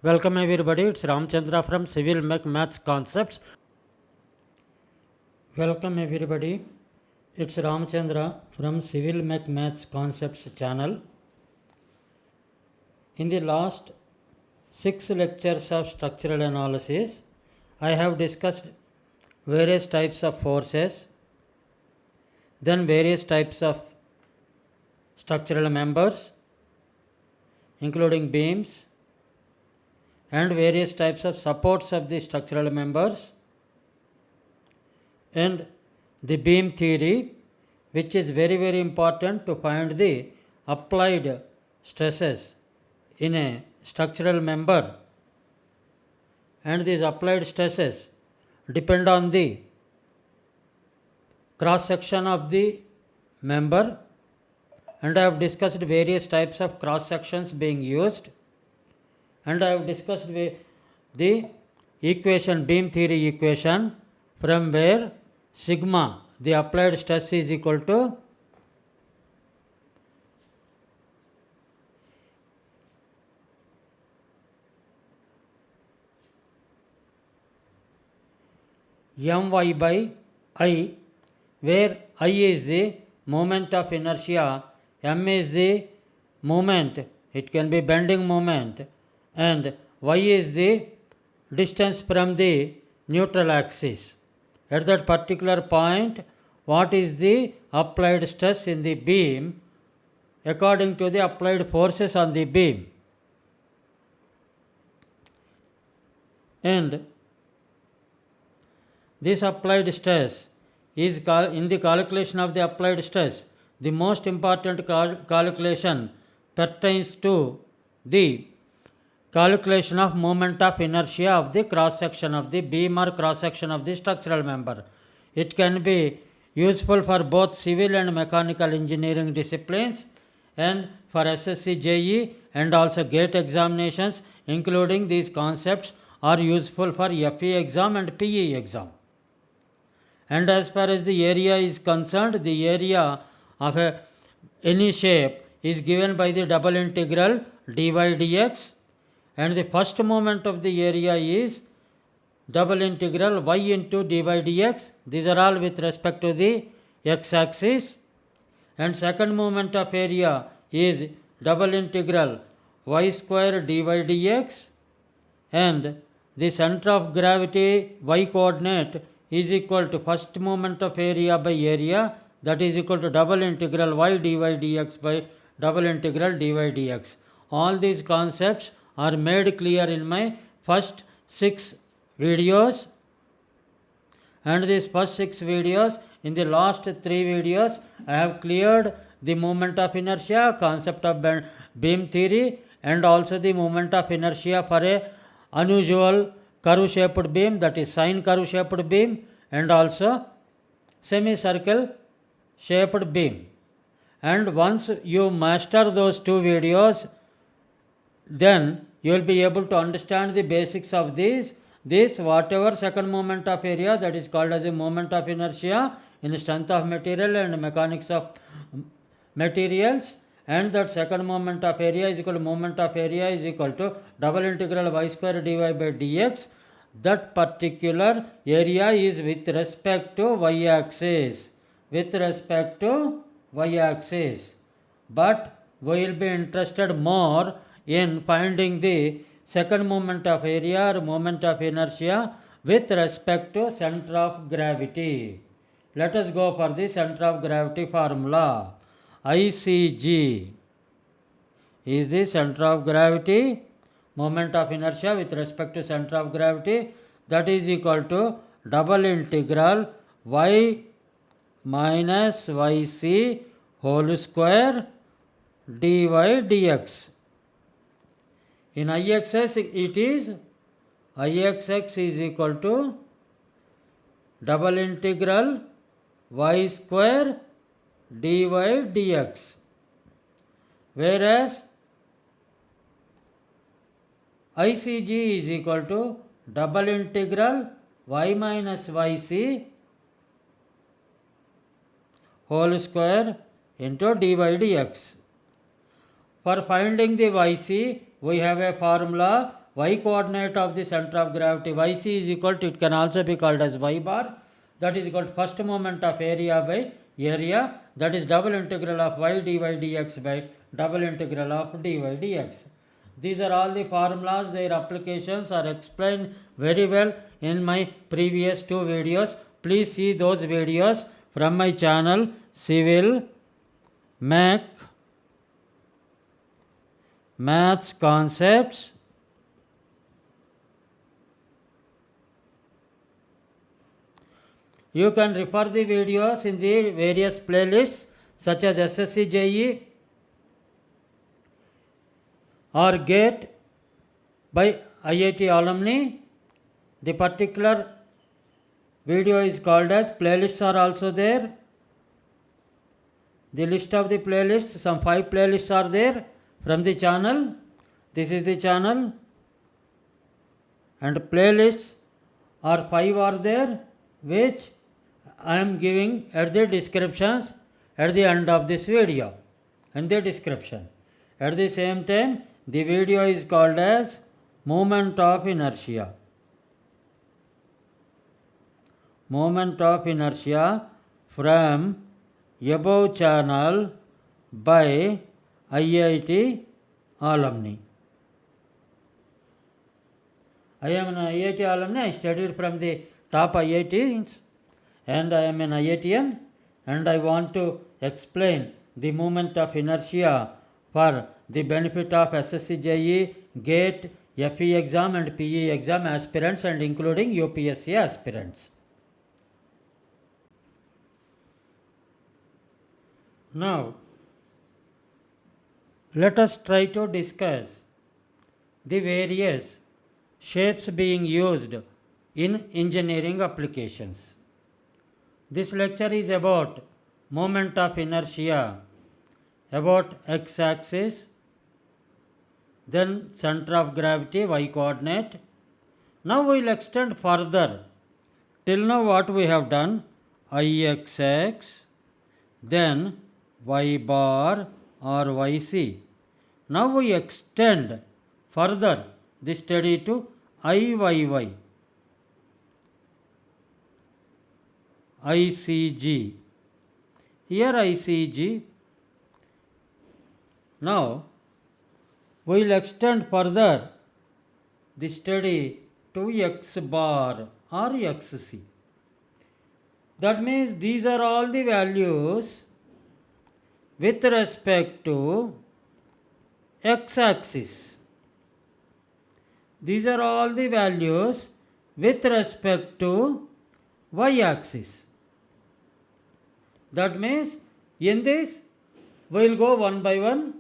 Welcome everybody, it's Ramchandra from CIVIL MECH MATHS CONCEPTS. Welcome everybody, it's Ramchandra from CIVIL MECH MATHS CONCEPTS channel. In the last 6 lectures of structural analysis, I have discussed various types of forces, then various types of structural members, including beams, and various types of supports of the structural members, and the beam theory, which is very important to find the applied stresses in a structural member, and these applied stresses depend on the cross section of the member, and I have discussed various types of cross sections being used, and I have discussed the equation, beam theory equation, from where sigma, the applied stress, is equal to my by I, where I is the moment of inertia, m is the moment, it can be bending moment, and y is the distance from the neutral axis. At that particular point, what is the applied stress in the beam according to the applied forces on the beam. And this applied stress is in the calculation of the applied stress, the most important calculation pertains to the calculation of moment of inertia of the cross section of the beam or cross section of the structural member. It can be useful for both civil and mechanical engineering disciplines, and for SSC JE and also GATE examinations, including these concepts are useful for FE exam and PE exam. And as far as the area is concerned, the area of any shape is given by the double integral dy dx, and the first moment of the area is double integral y into dy dx. These are all with respect to the x-axis. And second moment of area is double integral y square dy dx, and the center of gravity y coordinate is equal to first moment of area by area, that is equal to double integral y dy dx by double integral dy dx. All these concepts are made clear in my first 6 videos, and these first 6 videos, in the last 3 videos I have cleared the moment of inertia, concept of beam theory, and also the moment of inertia for a unusual curve shaped beam, that is sine curve shaped beam, and also semicircle shaped beam. And once you master those 2 videos, then you will be able to understand the basics of this whatever second moment of area, that is called as a moment of inertia in strength of material and mechanics of materials, and that second moment of area is equal to moment of area is equal to double integral y square dy by dx. That particular area is with respect to y axis, but we will be interested more in finding the second moment of area or moment of inertia with respect to center of gravity. Let us go for the center of gravity formula. ICG is the center of gravity, moment of inertia with respect to center of gravity, that is equal to double integral y minus yc whole square dy dx. In Ixx it is Ixx is equal to double integral y square dy dx, whereas ICG is equal to double integral y minus yc whole square into dy dx. For finding the yc, we have a formula y coordinate of the center of gravity yc is equal to, it can also be called as y bar, that is equal to first moment of area by area, that is double integral of y dy dx by double integral of dy dx. These are all the formulas, their applications are explained very well in my previous two videos. Please see those videos from my channel Civil Mech Maths Concepts. You can refer the videos in the various playlists such as SSC JE or GATE by IIT Alumni. The particular video is called as, playlists are also there. The list of the playlists, some 5 playlists are there from the channel. This is the channel, and playlists are 5 are there, which I am giving at the descriptions at the end of this video, in the description. At the same time, the video is called as moment of inertia. Moment of inertia from above channel by IIT Alumni. I am an IIT alumni. I studied from the top IITs and I am an IITian, and I want to explain the moment of inertia for the benefit of SSC JE, GATE, FE exam and PE exam aspirants and including UPSC aspirants. Now, let us try to discuss the various shapes being used in engineering applications. This lecture is about moment of inertia, about x-axis, then center of gravity, y coordinate. Now we will extend further. Till now what we have done, ixx, then y bar or yc. Now we extend further the study to IYY, ICG. Here ICG. Now we will extend further the study to x bar or xc. That means these are all the values with respect to x-axis. These are all the values with respect to y-axis. That means in this we will go one by one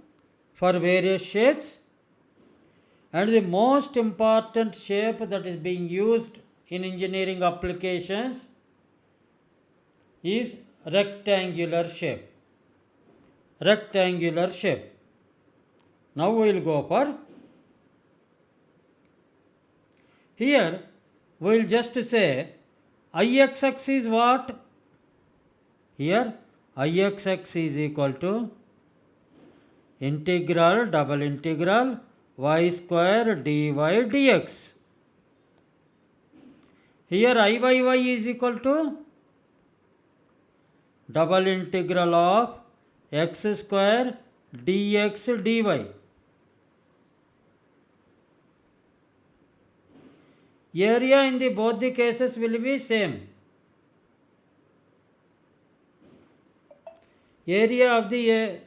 for various shapes, and the most important shape that is being used in engineering applications is rectangular shape. Rectangular shape. Now we will go for, here we will just say Ixx is what? Here Ixx is equal to integral double integral y square dy dx. Here Iyy is equal to double integral of x square dx dy. Area in the both the cases will be same. Area of the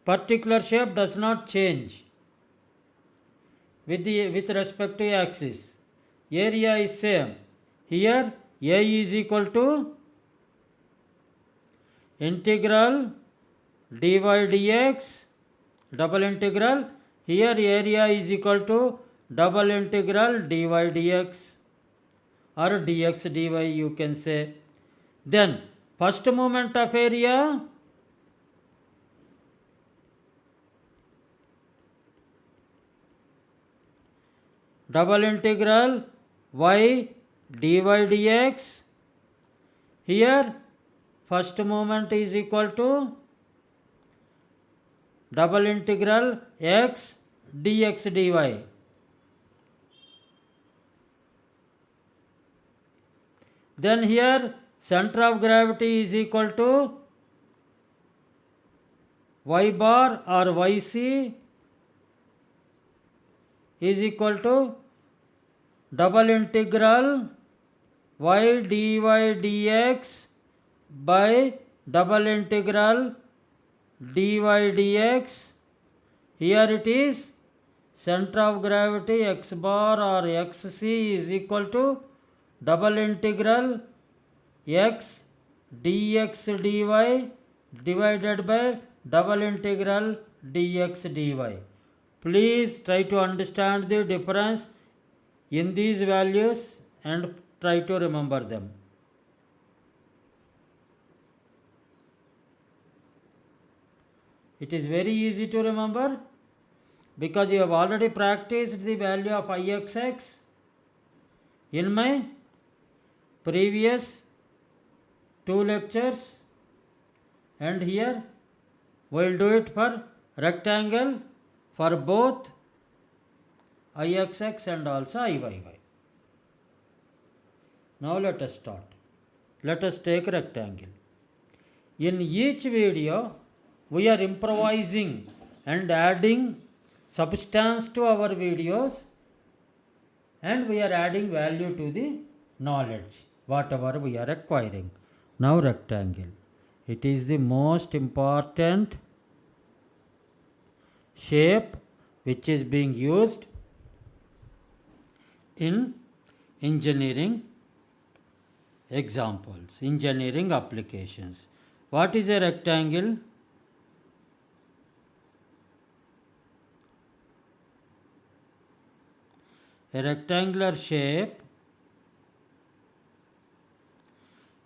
particular shape does not change with respect to axis. Area is same. Here A is equal to integral dy dx double integral. Here area is equal to double integral dy dx or dx dy you can say. Then first moment of area, double integral y dy dx. Here first moment is equal to double integral x dx dy. Then here center of gravity is equal to y bar or yc is equal to double integral y dy dx by double integral dy dx. Here it is center of gravity x bar or xc is equal to double integral x dx dy divided by double integral dx dy. Please try to understand the difference in these values and try to remember them. It is very easy to remember because you have already practiced the value of Ixx in my previous 2 lectures, and here we will do it for rectangle for both Ixx and also Iyy. Now let us start. Let us take rectangle. In each video we are improvising and adding substance to our videos, and we are adding value to the knowledge whatever we are acquiring. Now rectangle, it is the most important shape which is being used in engineering examples, engineering applications. What is a rectangle? A rectangular shape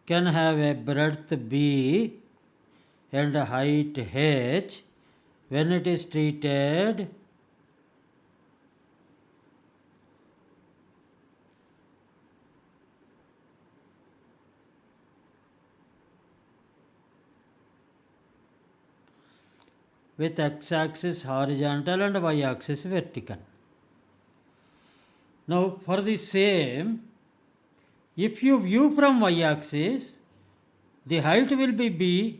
can have a breadth b and a height h when it is treated with x-axis horizontal and y-axis vertical. Now for the same, if you view from y-axis, the height will be b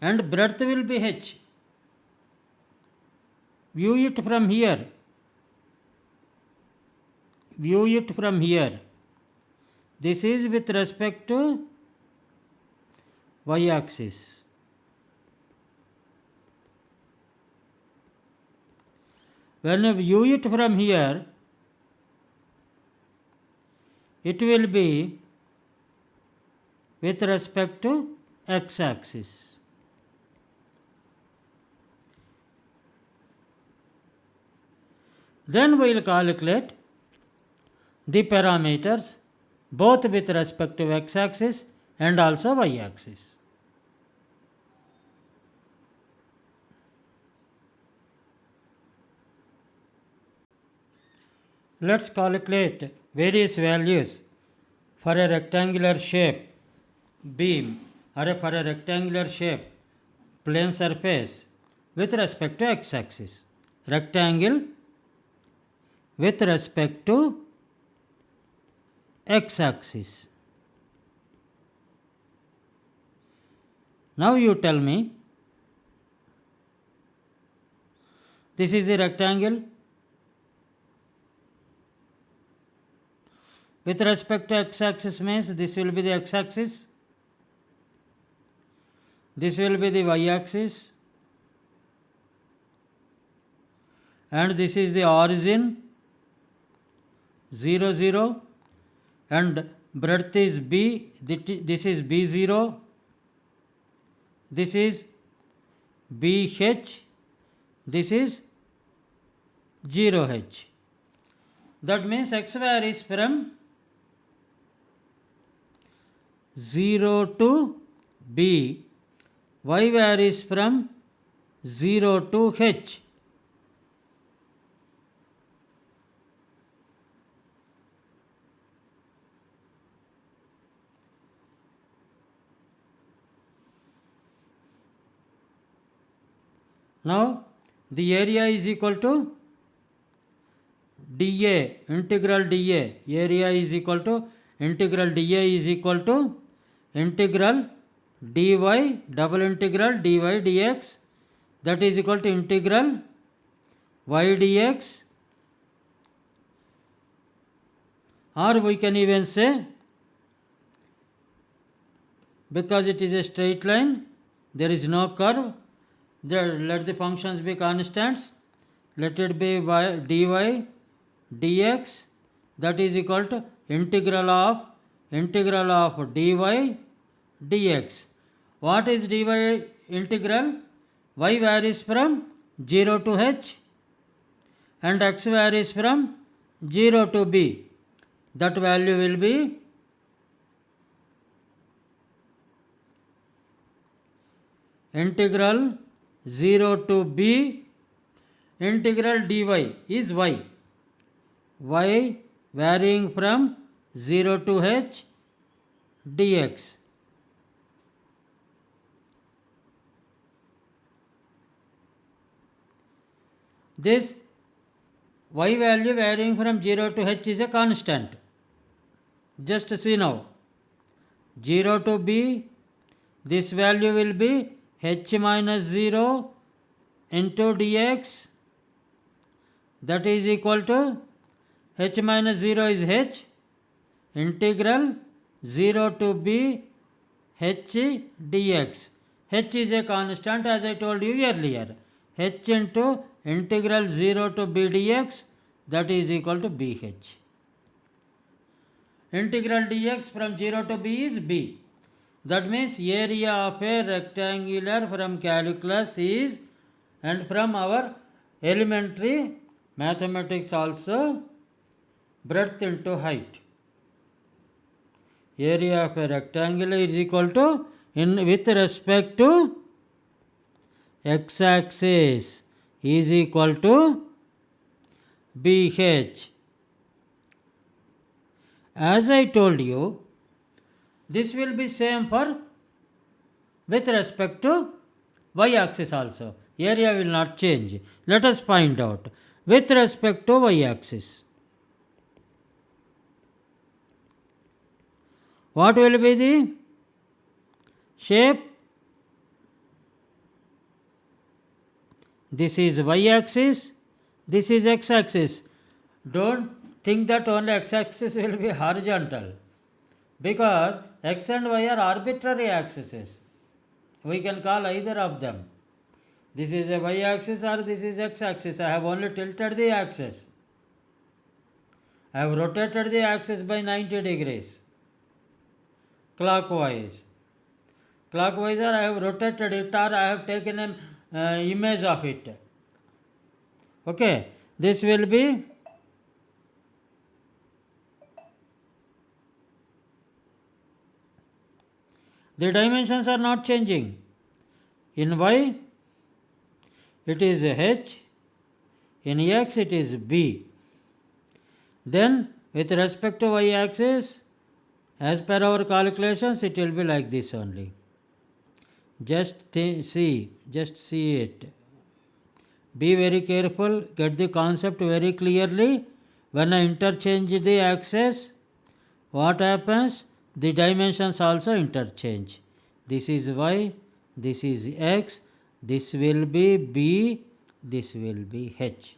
and breadth will be h. View it from here. View it from here. This is with respect to y-axis. When you view it from here, it will be with respect to x-axis. Then we will calculate the parameters both with respect to x-axis and also y-axis. Let's calculate various values for a rectangular shape beam or for a rectangular shape plane surface with respect to x-axis. Rectangle with respect to x-axis. Now you tell me, this is the rectangle. With respect to x-axis means this will be the x-axis, this will be the y-axis, and this is the origin 0 0, and breadth is b, this is b0, this is bh, this is 0h. That means x varies from 0 to b, y varies from 0 to h. Now the area is equal to dA, integral dA, area is equal to integral dA is equal to integral dy double integral dy dx, that is equal to integral y dx, or we can even say, because it is a straight line, there is no curve, there let the functions be constants, let it be y, dy dx, that is equal to integral of dy dx. What is dy integral? Y varies from 0 to h and x varies from 0 to b. That value will be integral 0 to b, integral dy is y varying from 0 to h dx. This y value varying from 0 to h is a constant. Just see now, 0 to b, this value will be h minus 0 into dx, that is equal to h minus 0 is h, integral 0 to b h dx. H is a constant, as I told you earlier. H into integral 0 to b dx, that is equal to bh. Integral dx from 0 to b is b. That means area of a rectangular from calculus is, and from our elementary mathematics also, breadth into height. Area of a rectangle is equal to, with respect to x axis, is equal to bh. As I told you, this will be same for with respect to y axis also. Area will not change. Let us find out with respect to y axis. What will be the shape? This is y axis, this is x axis. Don't think that only x axis will be horizontal, because x and y are arbitrary axes. We can call either of them. This is a y axis or this is x axis. I have only tilted the axis. I have rotated the axis by 90 degrees. Clockwise. Clockwise, or I have rotated it, or I have taken an image of it. Okay, this will be the dimensions are not changing. In y it is h, in x it is b. Then with respect to y axis, as per our calculations, it will be like this only. Just see it. Be very careful, get the concept very clearly. When I interchange the axis, what happens? The dimensions also interchange. This is y, this is x, this will be b, this will be h.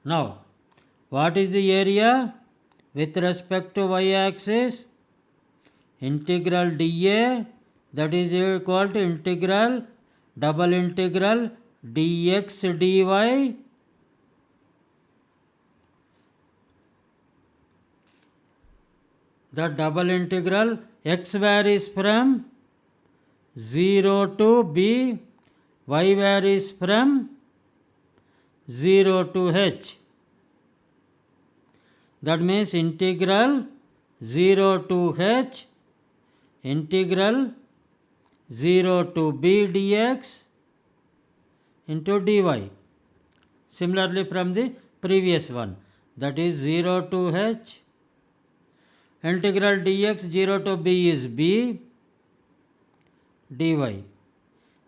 Now, what is the area with respect to y axis? Integral dA, that is equal to integral double integral dx dy. The double integral x varies from 0 to b, y varies from 0 to h. That means integral 0 to h, integral 0 to b dx into dy. Similarly from the previous one, that is 0 to h, integral dx 0 to b is b dy,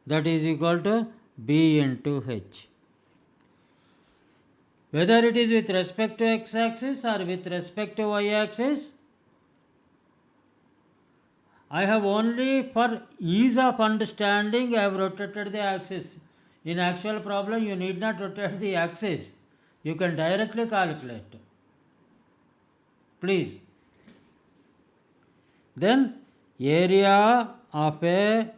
that is equal to b into h. Whether it is with respect to x axis or with respect to y axis, I have only for ease of understanding I have rotated the axis. In actual problem you need not rotate the axis. You can directly calculate. Please. Then area of a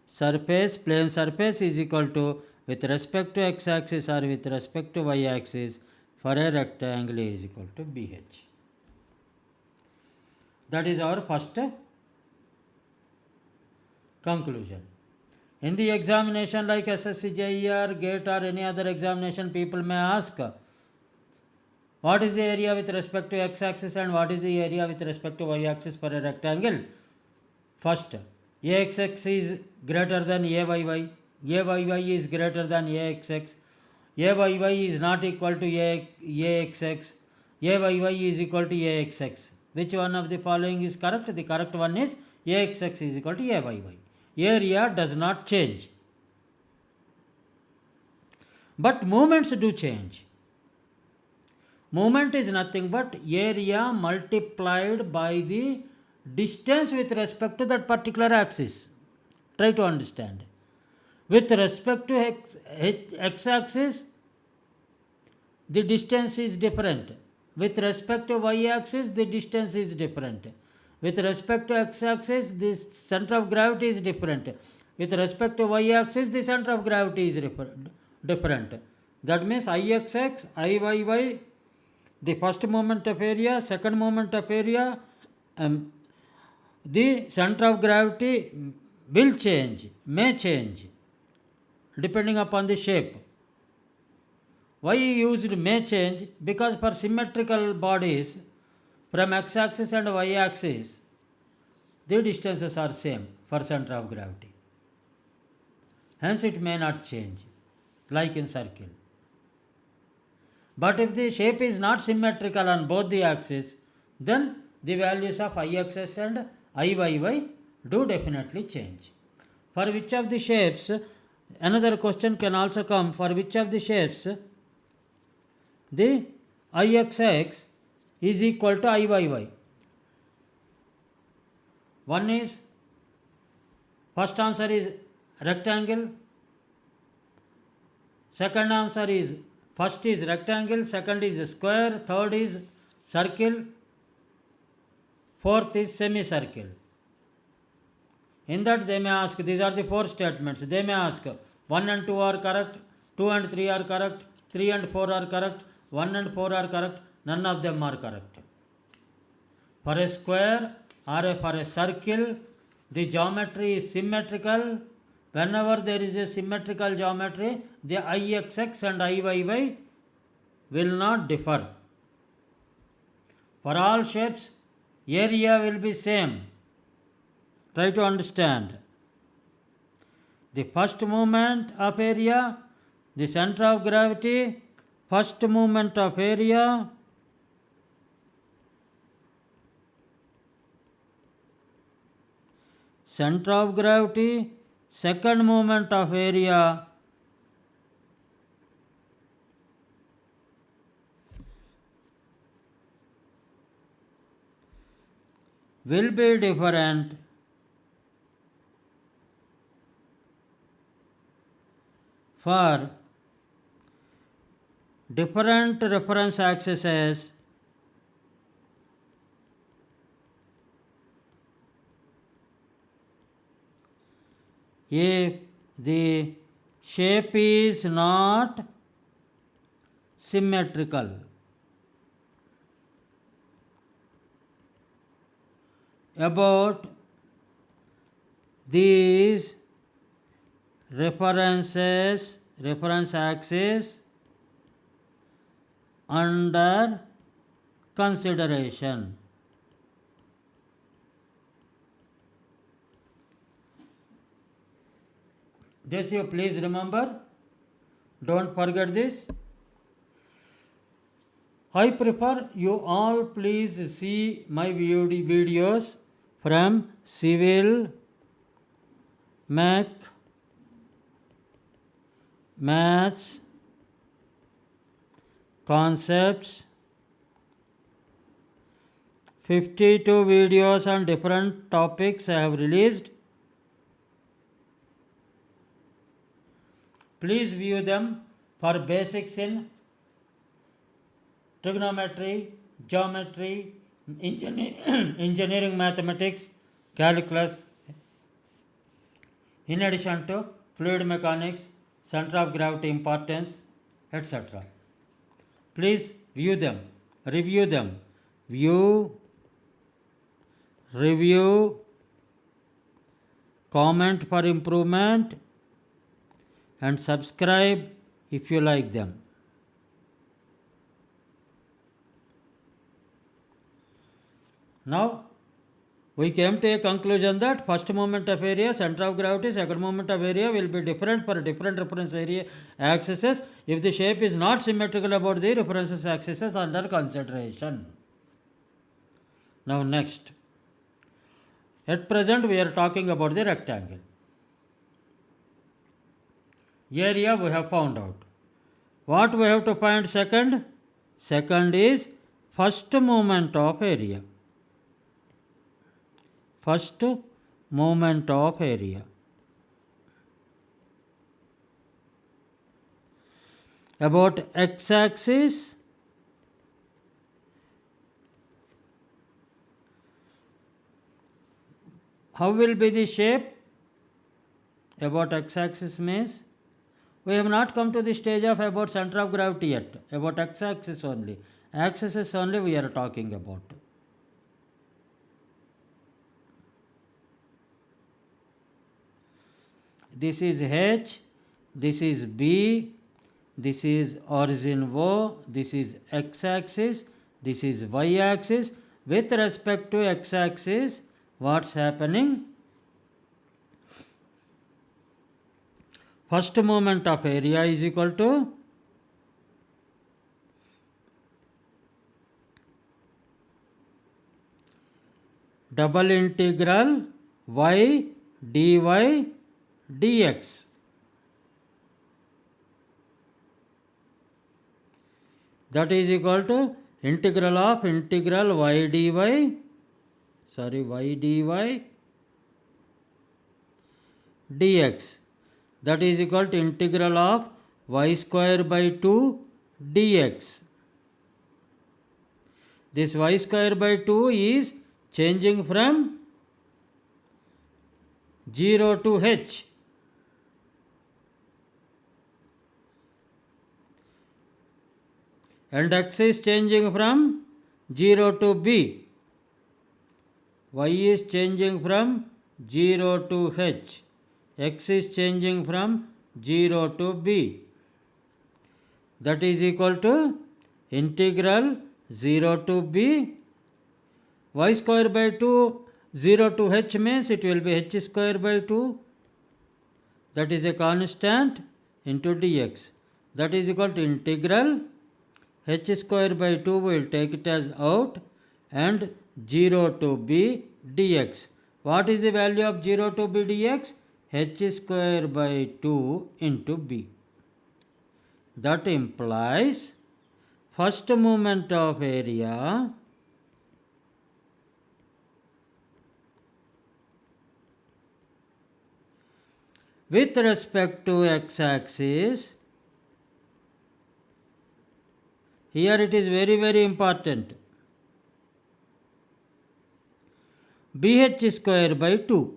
surface, plane surface is equal to, with respect to x axis or with respect to y axis, for a rectangle is equal to BH. That is our first conclusion. In the examination like SSC JE or GATE or any other examination, people may ask, what is the area with respect to x axis and what is the area with respect to y axis for a rectangle? First, AXX is greater than AYY, AYY is greater than AXX, AYY is not equal to AXX, AYY is equal to AXX. Which one of the following is correct? The correct one is AXX is equal to AYY. Area does not change, but moments do change. Moment is nothing but area multiplied by the distance with respect to that particular axis. Try to understand. With respect to x axis, the distance is different. With respect to y axis, the distance is different. With respect to x axis, the center of gravity is different. With respect to y axis, the center of gravity is different. That means IXX, IYY, the first moment of area, second moment of area, the center of gravity will change, may change, depending upon the shape. Why used may change? Because for symmetrical bodies from x-axis and y-axis, the distances are same for center of gravity. Hence it may not change, like in circle. But if the shape is not symmetrical on both the axes, then the values of IXS and IYY do definitely change. For which of the shapes, another question can also come, for which of the shapes the IXX is equal to IYY. One is, first answer is rectangle, second answer is, first is rectangle, second is square, third is circle, fourth is semicircle. In that they may ask, these are the four statements, they may ask 1 and 2 are correct, 2 and 3 are correct, 3 and 4 are correct, 1 and 4 are correct, none of them are correct. For a square or for a circle, the geometry is symmetrical. Whenever there is a symmetrical geometry, the IXX and IYY will not differ. For all shapes, area will be same. Try to understand. The first moment of area, the center of gravity, first moment of area, center of gravity, second moment of area, will be different for different reference axes if the shape is not symmetrical. About these reference axes under consideration. This you please remember, don't forget this. I prefer you all please see my videos from Civil Mech Maths Concepts 52 videos on different topics I have released. Please view them for basics in trigonometry, geometry, engineering mathematics, calculus, in addition to fluid mechanics, center of gravity importance, etc. Please view them, review them, review, comment for improvement, and subscribe if you like them. Now, we came to a conclusion that first moment of area, center of gravity, second moment of area will be different for different reference area axes if the shape is not symmetrical about the reference axes under consideration. Now next, at present we are talking about the rectangle. Area we have found out. What we have to find second? Second is first moment of area. First moment of area. About x-axis, how will be the shape? About x-axis means we have not come to the stage of about center of gravity yet. About x-axis only. Axis only we are talking about. This is H, this is B, this is origin O, this is x-axis, this is y-axis. With respect to x-axis, what's happening? First moment of area is equal to double integral y dy dx. That is equal to integral of integral y dy dx. That is equal to integral of y square by 2 dx. This y square by 2 is changing from 0 to h. And x is changing from 0 to b. Y is changing from 0 to h. X is changing from 0 to b. That is equal to integral 0 to b. Y square by 2, 0 to h means it will be h square by 2. That is a constant into dx. That is equal to integral h square by 2 will take it as out and 0 to b dx. What is the value of 0 to b dx? H square by 2 into b. That implies first moment of area with respect to x-axis. Here it is very important. BH square by 2.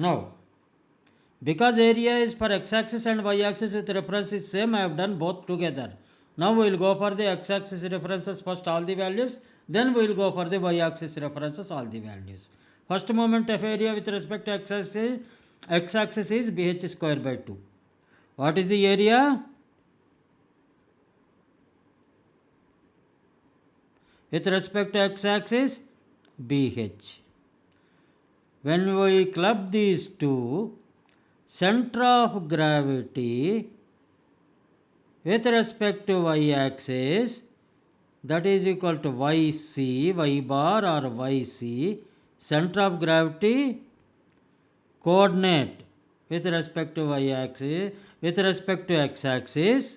Now, because area is for x-axis and y-axis with reference is same, I have done both together. Now we will go for the x-axis references first all the values, then we will go for the y-axis references all the values. First moment of area with respect to x-axis is BH square by 2. What is the area? With respect to x-axis, BH. When we club these two, center of gravity with respect to y-axis, that is equal to yc, y bar or yc, center of gravity coordinate with respect to y axis, with respect to x axis,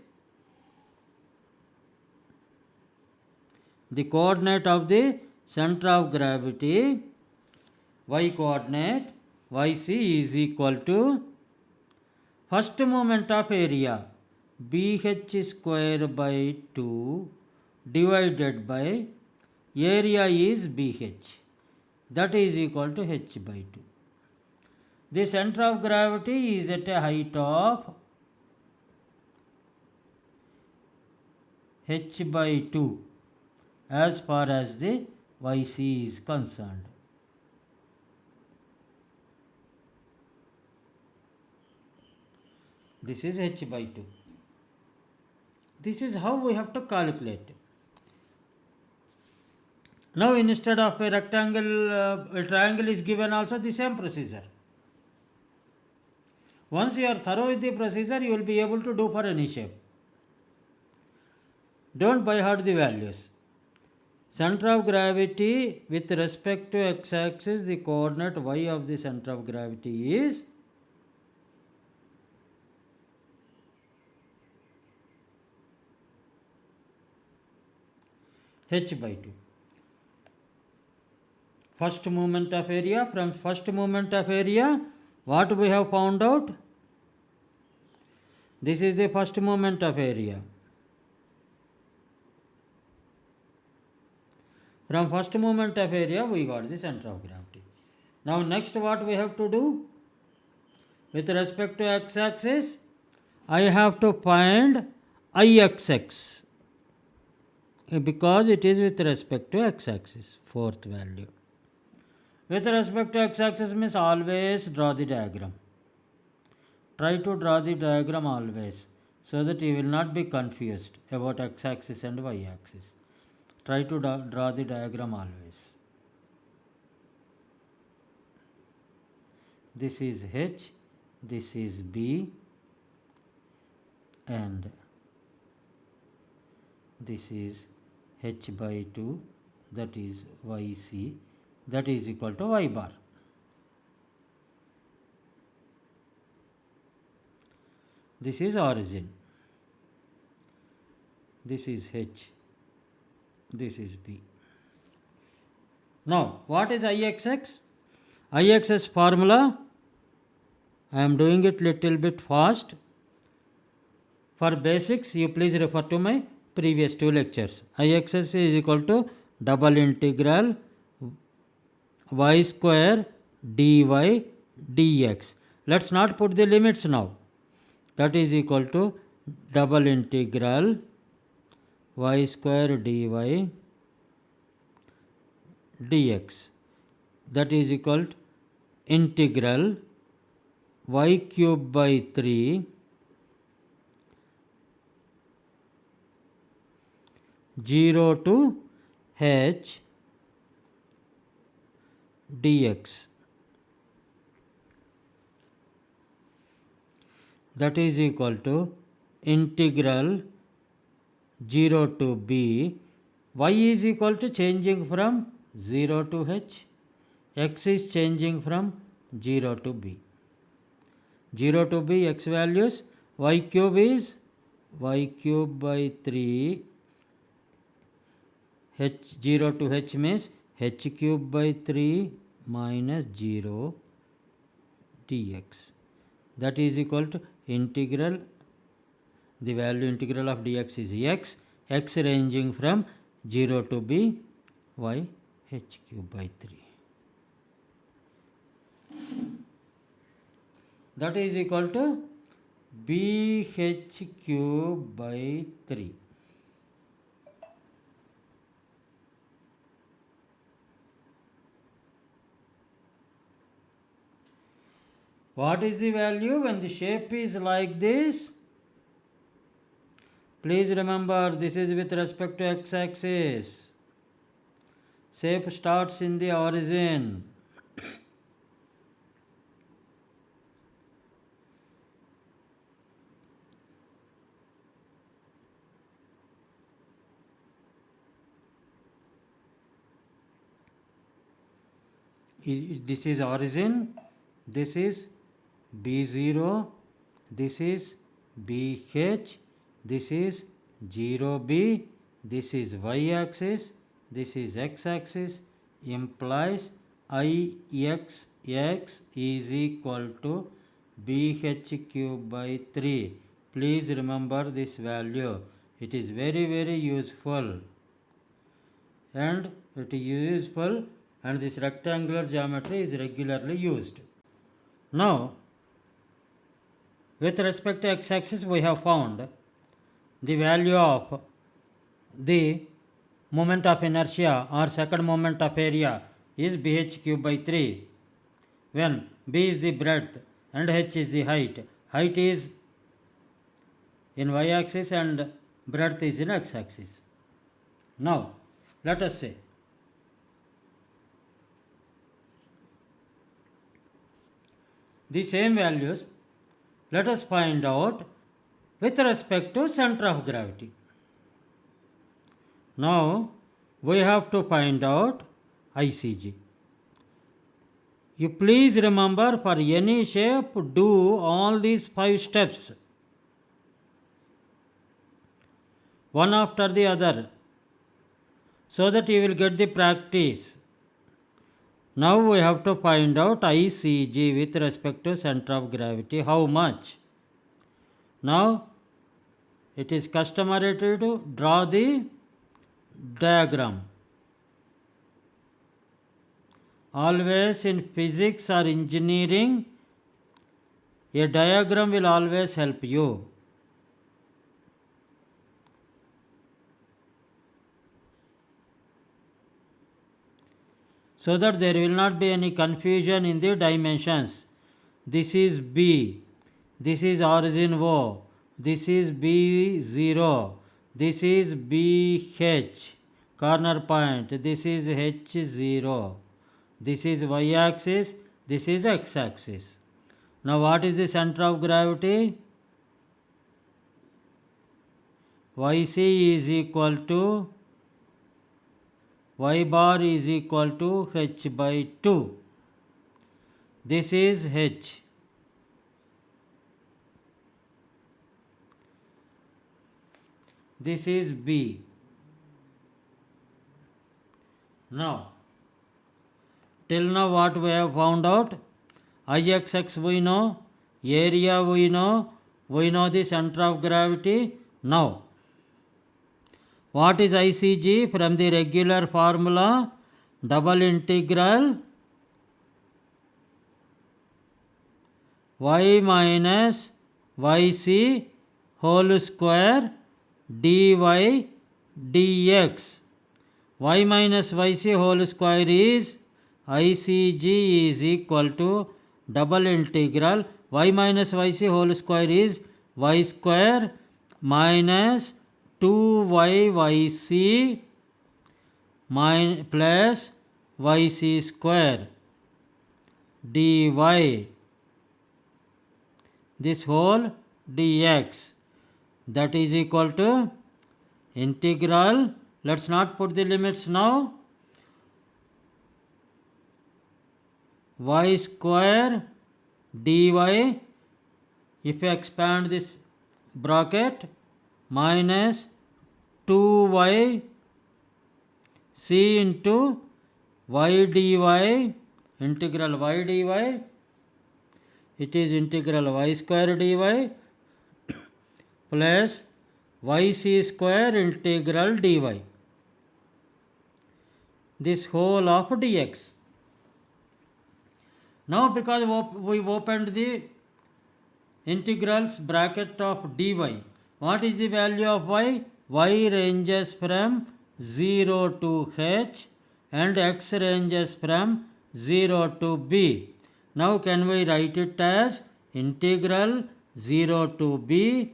the coordinate of the center of gravity, y coordinate, yc is equal to first moment of area, bh square by 2 divided by area is bh, that is equal to h by 2. The center of gravity is at a height of h by 2 as far as the yc is concerned. This is h by 2. This is how we have to calculate. Now instead of a rectangle, a triangle is given also, the same procedure. Once you are thorough with the procedure, you will be able to do for any shape. Don't by heart the values. Center of gravity with respect to x-axis, the coordinate y of the center of gravity is h by 2. First moment of area, from first moment of area, what we have found out? This is the first moment of area. From first moment of area, we got the center of gravity. Now next what we have to do? With respect to x-axis, I have to find Ixx, because it is with respect to x-axis, fourth value. With respect to x-axis means always draw the diagram. Try to draw the diagram always, so that you will not be confused about x-axis and y-axis. Try to draw the diagram always. This is h, this is b, and this is h by 2, that is yc, that is equal to y bar. This is origin. This is h. This is b. Now, what is Ixx? Ixx formula, I am doing it little bit fast. For basics, you please refer to my previous 2 lectures. Ixx is equal to double integral y square dy dx. Let's not put the limits now. That is equal to double integral y square dy dx. That is equal to integral y cube by 3 0 to h dx. That is equal to integral 0 to b. Y is equal to changing from 0 to h. X is changing from 0 to b. 0 to b x values. Y cube is y cube by 3. H 0 to h means h cube by 3 minus 0 dx. That is equal to integral, the value integral of dx is x ranging from 0 to b, y h cube by 3. That is equal to bh cube by 3. What is the value when the shape is like this? Please remember, this is with respect to x-axis. Shape starts in the origin. This is origin, this is B0, this is BH, this is 0B, this is y-axis, this is x-axis, implies IXX is equal to BH cube by 3. Please remember this value. It is very, very useful. And it is useful, and this rectangular geometry is regularly used. Now, with respect to x-axis, we have found the value of the moment of inertia or second moment of area is bh cube by 3, when b is the breadth and h is the height. Height is in y-axis and breadth is in x-axis. Now, let us say the same values, let us find out with respect to center of gravity. Now, we have to find out ICG. You please remember, for any shape, do all these 5 steps, one after the other, so that you will get the practice. Now we have to find out ICG with respect to center of gravity. How much? Now, it is customary to draw the diagram. Always in physics or engineering, a diagram will always help you. So that there will not be any confusion in the dimensions. This is B, this is origin O, this is B0, this is BH, corner point, this is H0, this is y-axis, this is x-axis. Now what is the center of gravity? YC is equal to y bar is equal to h by 2. This is h. This is B. Now, till now what we have found out? IXX we know, area we know the center of gravity. Now, what is ICG? From the regular formula, double integral y minus yc whole square dy dx. Y minus yc whole square is ICG is equal to double integral y minus yc whole square is y square minus 2yc plus yc square dy, this whole dx, that is equal to integral, let's not put the limits now, y square dy, if you expand this bracket, minus 2y c into y dy, integral y dy, it is integral y square dy plus yc square integral dy, this whole of dx. Now, because we opened the integrals bracket of dy, what is the value of y? Y ranges from 0 to h and x ranges from 0 to b. Now can we write it as integral 0 to b,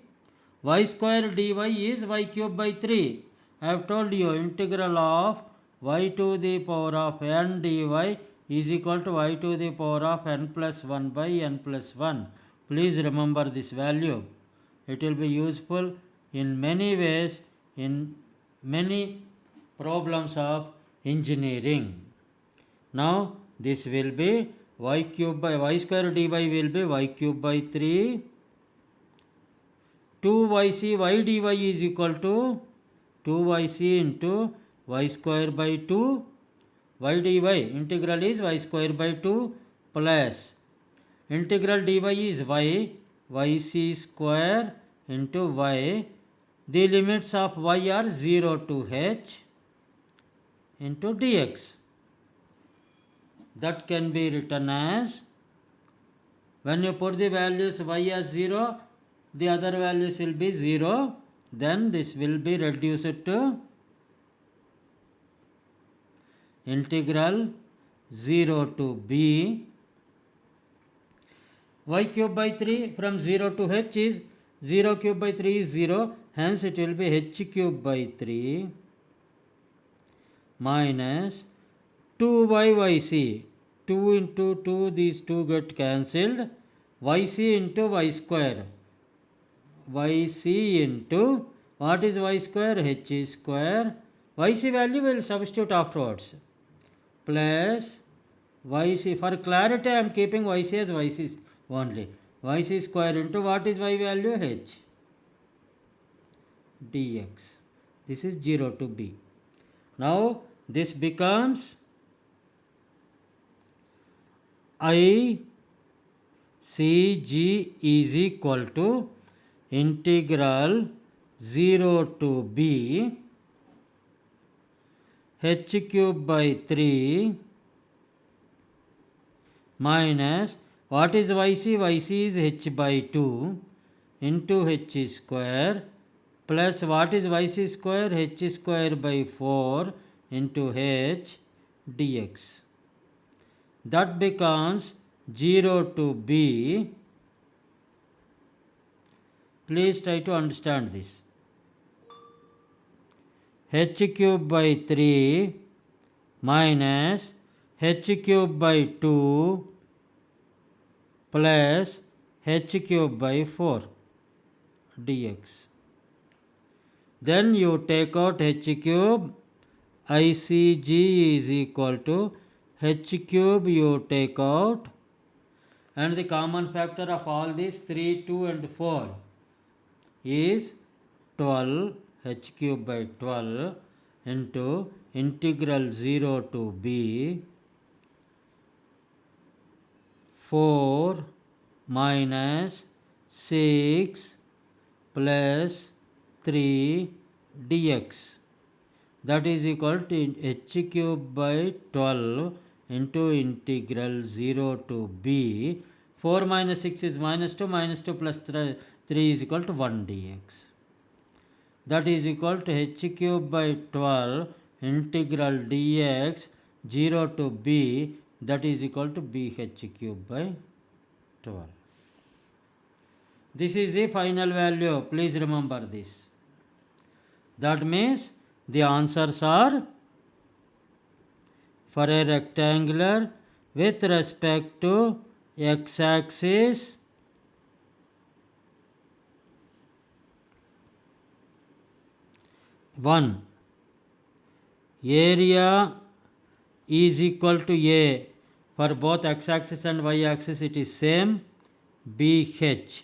y square dy is y cube by 3. I have told you integral of y to the power of n dy is equal to y to the power of n plus 1 by n plus 1. Please remember this value. It will be useful in many ways, in many problems of engineering. Now, this will be y cube by y square dy will be y cube by 3. 2yc y dy is equal to 2yc into y square by 2. Y dy integral is y square by 2 plus integral dy is yc square into y. The limits of y are 0 to h into dx. That can be written as, when you put the values y as 0, the other values will be 0, then this will be reduced to integral 0 to b y cube by 3 from 0 to h is 0 cube by 3 is 0, hence it will be h cube by 3 minus 2yc. 2 into 2, these 2 get cancelled. Yc into y square. Yc into, what is y square? H square. Yc value will substitute afterwards. Plus yc, for clarity I am keeping yc as yc only. Yc square into, what is y value? H dx. This is 0 to b. Now this becomes ICG is equal to integral 0 to b h cube by 3 minus, what is yc? Yc is h by 2 into h square plus, what is yc square? H square by 4 into h dx. That becomes 0 to b. Please try to understand this. H cube by 3 minus h cube by 2 plus h cube by 4 dx. Then you take out h cube. ICG is equal to h cube you take out, and the common factor of all these 3, 2 and 4 is 12, h cube by 12 into integral 0 to b 4 minus 6 plus 3 dx. That is equal to h cube by 12 into integral 0 to b. 4 minus 6 is minus 2 plus 3 is equal to 1 dx. That is equal to h cube by 12 integral dx 0 to b, that is equal to bh cube by 12. This is the final value. Please remember this. That means the answers are, for a rectangular with respect to x-axis, one, area is equal to a, for both x-axis and y-axis it is same, bh.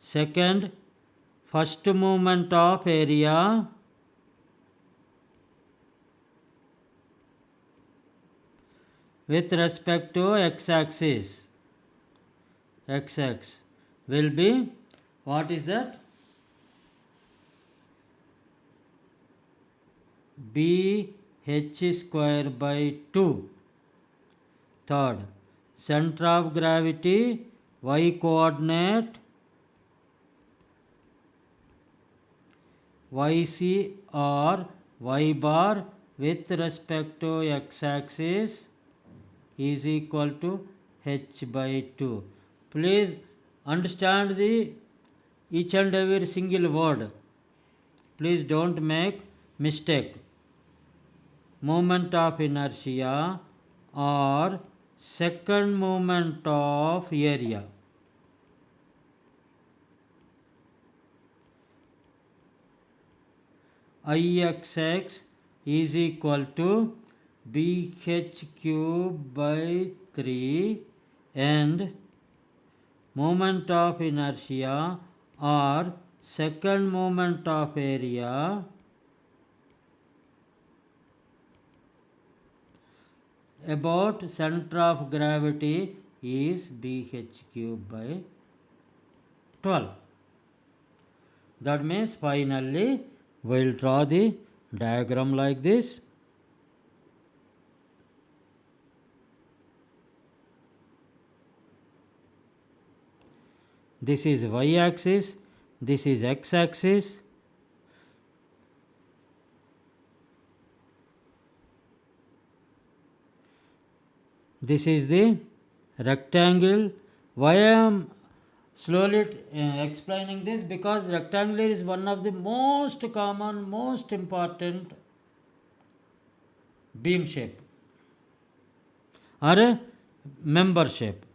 Second, first moment of area with respect to x-axis, x-axis will be, what is that? bh square by 2. Third, center of gravity y coordinate yc or y bar with respect to x-axis is equal to h by 2. Please understand the each and every single word. Please don't make mistake. Moment of inertia or second moment of area. Ixx is equal to bh cube by 3 and moment of inertia or second moment of area about center of gravity is BH cube by 12. That means finally we will draw the diagram like this. This is y axis, this is x axis. This is the rectangle. Why I am slowly explaining this? Because rectangle is one of the most common, most important beam shape or a member shape.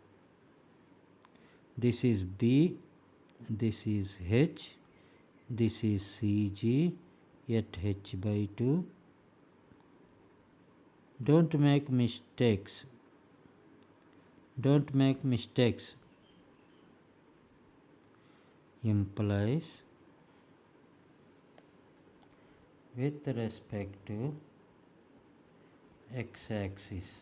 This is B, this is H, this is CG at H by 2. Don't make mistakes. Don't make mistakes. Implies with respect to x-axis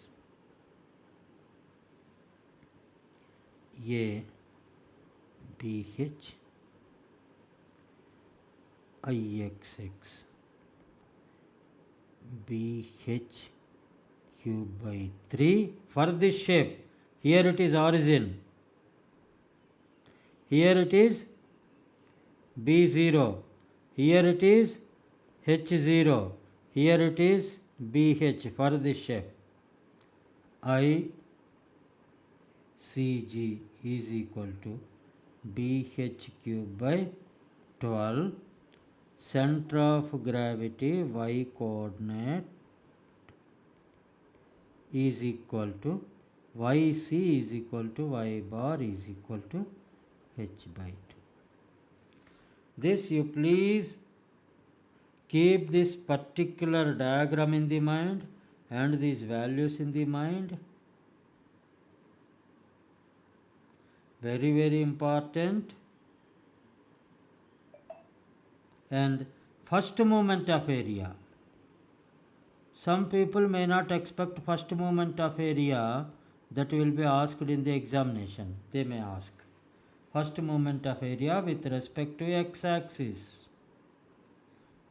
A BH IXX BH cube by 3 for this shape. Here it is origin, here it is B0, here it is H0, here it is BH for this shape. ICG is equal to BH cube by 12, center of gravity y coordinate is equal to YC is equal to Y bar is equal to H by 2. This you please keep this particular diagram in the mind and these values in the mind. Very, very important. And first moment of area. Some people may not expect first moment of area that will be asked in the examination. They may ask first moment of area with respect to x-axis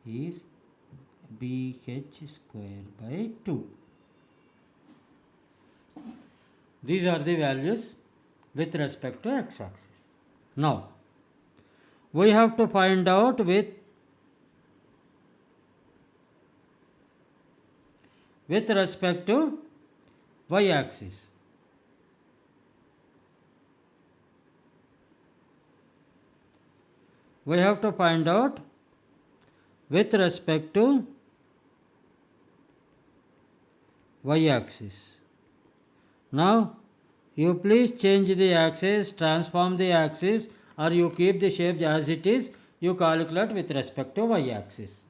is BH square by 2. These are the values with respect to x-axis. Now, we have to find out with respect to y-axis. We have to find out with respect to y-axis. Now, you please change the axis, transform the axis, or you keep the shape as it is, you calculate with respect to y-axis.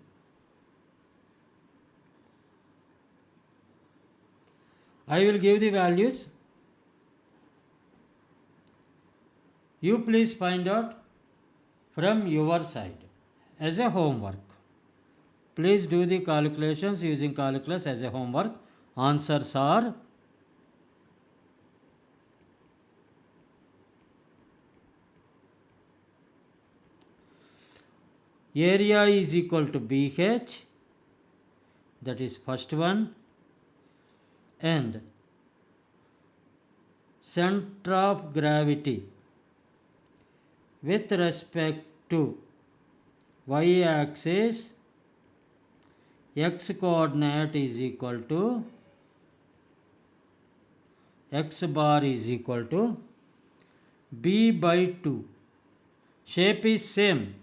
I will give the values. You please find out from your side as a homework. Please do the calculations using calculus as a homework. Answers are area is equal to BH, that is first one, and center of gravity with respect to y-axis, x coordinate is equal to x bar is equal to b by 2. Shape is same.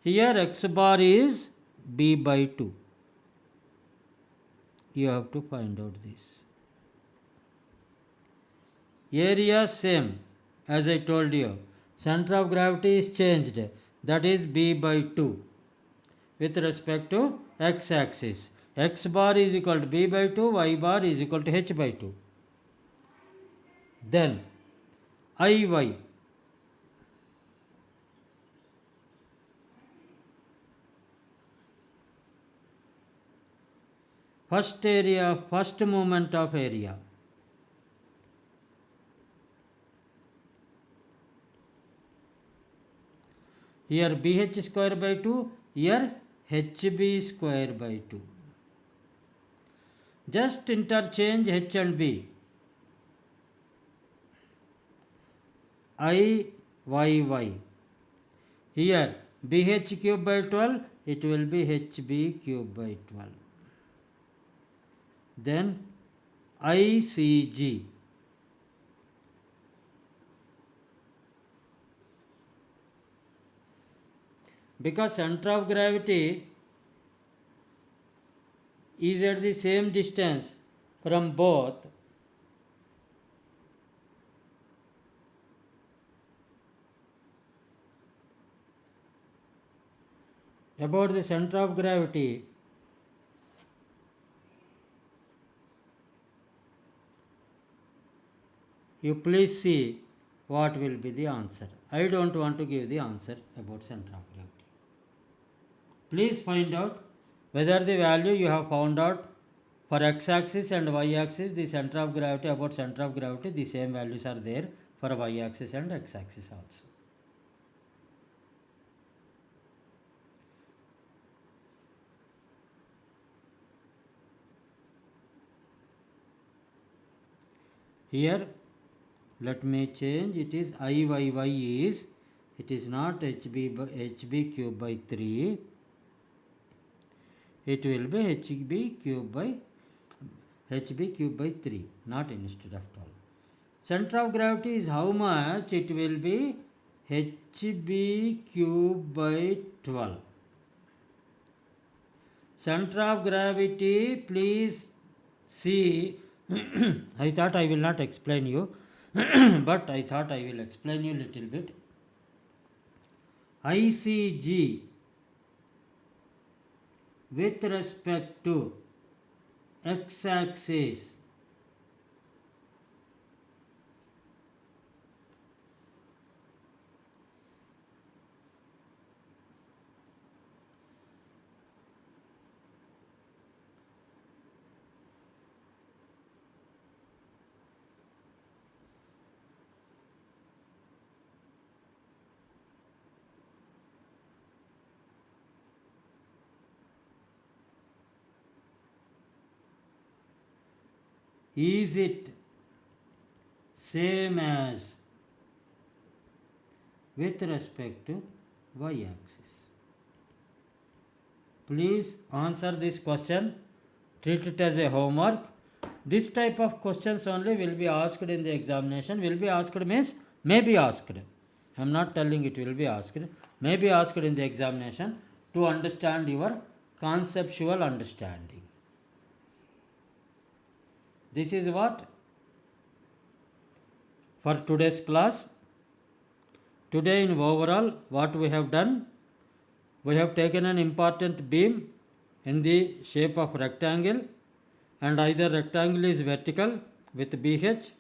Here x bar is b by 2. You have to find out this. Area same. As I told you, center of gravity is changed, that is b by 2 with respect to x-axis. X bar is equal to b by 2, y bar is equal to h by 2. Then IY. First area, first moment of area. Here BH square by 2, here HB square by 2. Just interchange H and B. IYY. Here BH cube by 12, it will be HB cube by 12. Then ICG. Because center of gravity is at the same distance from both, about the center of gravity, you please see what will be the answer. I don't want to give the answer about center of gravity. Please find out whether the value you have found out for x-axis and y-axis, the center of gravity, about center of gravity, the same values are there for y-axis and x-axis also. Here let me change, it is IYY is, it is not HB cube by 3, it will be HB cube by 3, not instead of 12. Center of gravity is how much? It will be HB cube by 12. Center of gravity, please see, I thought I will not explain you, but I thought I will explain you little bit. ICG with respect to x-axis is it same as with respect to y-axis? Please answer this question, treat it as a homework. This type of questions only will be asked in the examination. Will be asked means may be asked. I am not telling it will be asked. May be asked in the examination to understand your conceptual understanding. This is what for today's class. Today in overall what we have done, we have taken an important beam in the shape of rectangle, and either rectangle is vertical with BH,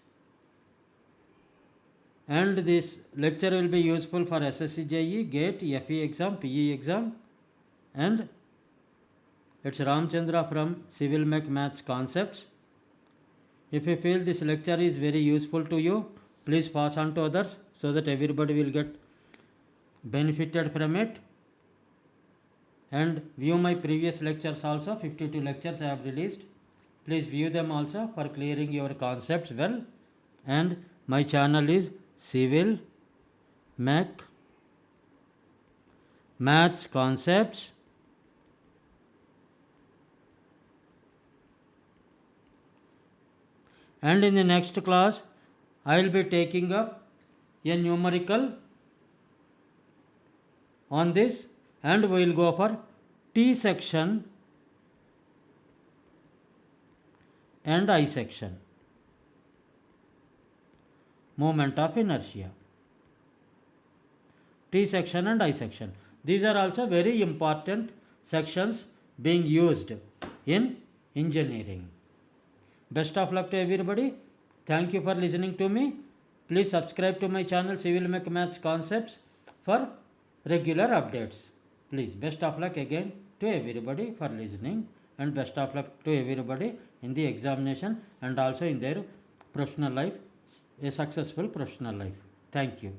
and this lecture will be useful for SSC JE, GATE, FE exam, PE exam, and it's Ramchandra from Civil Mech Maths Concepts. If you feel this lecture is very useful to you, please pass on to others so that everybody will get benefited from it. And view my previous lectures also, 52 lectures I have released. Please view them also for clearing your concepts well. And my channel is Civil Mech Maths Concepts. And in the next class, I will be taking up a numerical on this, and we will go for T section and I section, moment of inertia. T section and I section. These are also very important sections being used in engineering. Best of luck to everybody. Thank you for listening to me. Please subscribe to my channel Civil Mech Maths Concepts for regular updates. Please, best of luck again to everybody for listening, and best of luck to everybody in the examination and also in their professional life, a successful professional life. Thank you.